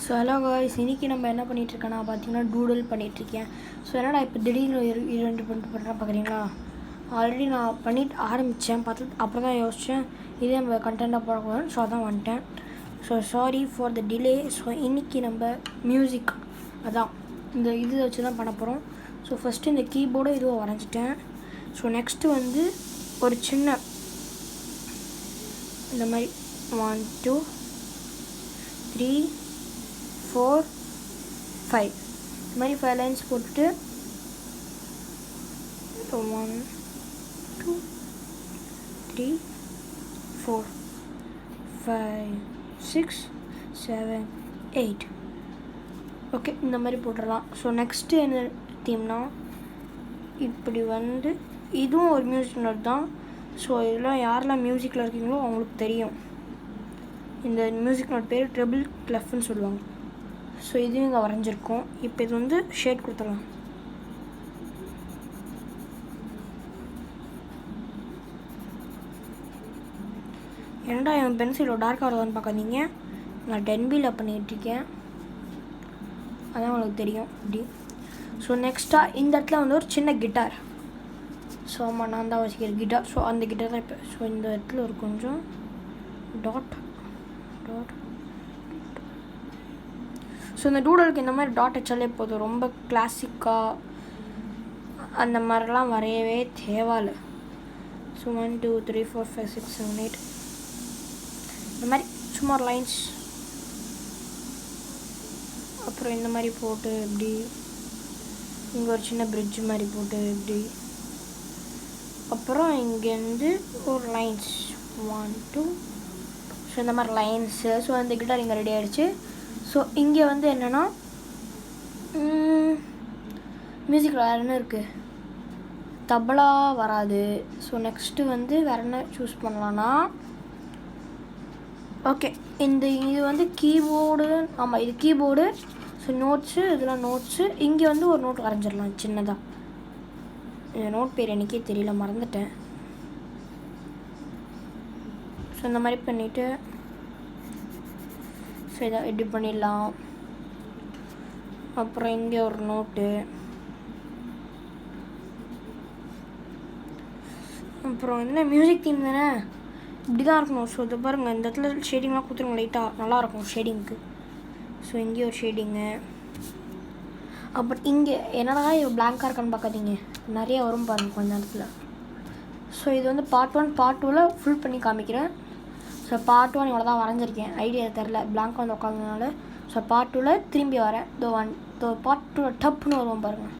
So hello guys, இன்றைக்கி நம்ம என்ன பண்ணிகிட்ருக்கேன்னா பார்த்தீங்கன்னா டூடல் பண்ணிகிட்ருக்கேன். ஸோ என்னடா இப்போ திடீர்னு இரண்டு பண்ணுறேன் பார்க்குறீங்களா? ஆல்ரெடி நான் பண்ணிட்டு ஆரம்பித்தேன், பார்த்து அப்புறம் தான் யோசித்தேன் இதே நம்ம கண்டென்ட்டாக போடக்கூடாது. ஸோ அதான் வந்துட்டேன். So sorry for the delay. So இன்றைக்கி நம்ம மியூசிக் அதான் இந்த இது வச்சு தான் பண்ண போகிறோம். ஸோ ஃபஸ்ட்டு இந்த கீபோர்டு இதுவும் வரைஞ்சிட்டேன். ஸோ நெக்ஸ்ட்டு வந்து ஒரு சின்ன இந்த மாதிரி 1 2 3 4 5 இந்த மாதிரி 5 லைன்ஸ் போட்டுட்டு 1 2 3 4 5 6 7 8 ஓகே, இந்த மாதிரி போட்டுடலாம். ஸோ நெக்ஸ்ட்டு என்ன தீம்னா இப்படி வந்து இதுவும் ஒரு மியூசிக் நோட் தான். ஸோ இதெல்லாம் யாரெல்லாம் மியூசிக்கில் இருக்கீங்களோ அவங்களுக்கு தெரியும். இந்த மியூசிக் நோட் பேர் ட்ரிபிள் கிளஃப்னு சொல்லுவாங்க. ஸோ இதுவும் இங்கே வரைஞ்சிருக்கோம். இப்போ இது வந்து ஷேட் கொடுத்துடலாம். ஏன்டா என் பென்சிலோ டார்க்காக வருதான்னு பார்க்காதீங்க, நான் 10B பண்ணிகிட்ருக்கேன், அதான் உங்களுக்கு தெரியும் இப்படி. ஸோ நெக்ஸ்ட்டாக இந்த இடத்துல வந்து ஒரு சின்ன கிட்டார். ஸோ ஆமாம், நான் தான் வச்சுக்கிறேன் கிட்டார். ஸோ அந்த கிட்டார் தான் இப்போ. ஸோ இந்த இடத்துல ஒரு கொஞ்சம் டாட் டாட். ஸோ இந்த டூடலுக்கு இந்த மாதிரி டாட் வச்சாலே போதும். ரொம்ப கிளாசிக்காக அந்த மாதிரிலாம் வரையவே தேவையில்லை. ஸோ 1 2 3 4 5 6 7 8 இந்த மாதிரி சும்மா லைன்ஸ். அப்புறம் இந்த மாதிரி போட்டு இப்படி இங்கே ஒரு சின்ன பிரிட்ஜ் மாதிரி போட்டு இப்படி. அப்புறம் இங்கேருந்து ஒரு லைன்ஸ் 1 2. ஸோ இந்த மாதிரி லைன்ஸு. ஸோ அந்த கிட்டார் இங்கே ரெடி ஆகிடுச்சு. ஸோ இங்கே வந்து என்னென்னா மியூசிக்கில் வேறு என்ன இருக்குது, தபலா வராது. ஸோ நெக்ஸ்ட்டு வந்து வேறு என்ன சூஸ் பண்ணலான்னா ஓகே, இது வந்து கீபோர்டு. ஆமாம், இது கீபோர்டு. ஸோ நோட்ஸு, இதெல்லாம் நோட்ஸு. இங்கே வந்து ஒரு நோட் வரைஞ்சிடலாம் சின்னதாக. இந்த நோட் பேர் எனக்கே தெரியல, மறந்துட்டேன். ஸோ இந்த மாதிரி பண்ணிவிட்டு ஸோ இதை இப்படி பண்ணிடலாம். அப்புறம் இங்கே ஒரு நோட்டு. அப்புறம் என்ன மியூசிக் தீம் தானே, இப்படி தான் இருக்கணும். ஸோ இது பாருங்கள், இந்த இடத்துல ஷேடிங்லாம் கொடுத்துருங்க லைட்டாக, நல்லாயிருக்கும் ஷேடிங்க்கு. ஸோ இங்கே ஒரு ஷேடிங்கு. அப்புறம் இங்கே என்னடா இது பிளாங்காக இருக்கான்னு பார்க்காதீங்க, நிறைய வரும் பாருங்கள் கொஞ்ச நேரத்தில். ஸோ இது வந்து பார்ட் 1 பார்ட் 2ல் ஃபுல் பண்ணி காமிக்கிறேன். ஸோ பார்ட் 1 இவ்வளோ தான் வரைஞ்சிருக்கேன், ஐடியா தெரில, பிளாங்காக வந்து உட்காந்ததுனால. ஸோ பார்ட் 2ல் திரும்பி வரேன். பார்ட் 2 டப்புன்னு வருவோம் பாருங்கள்.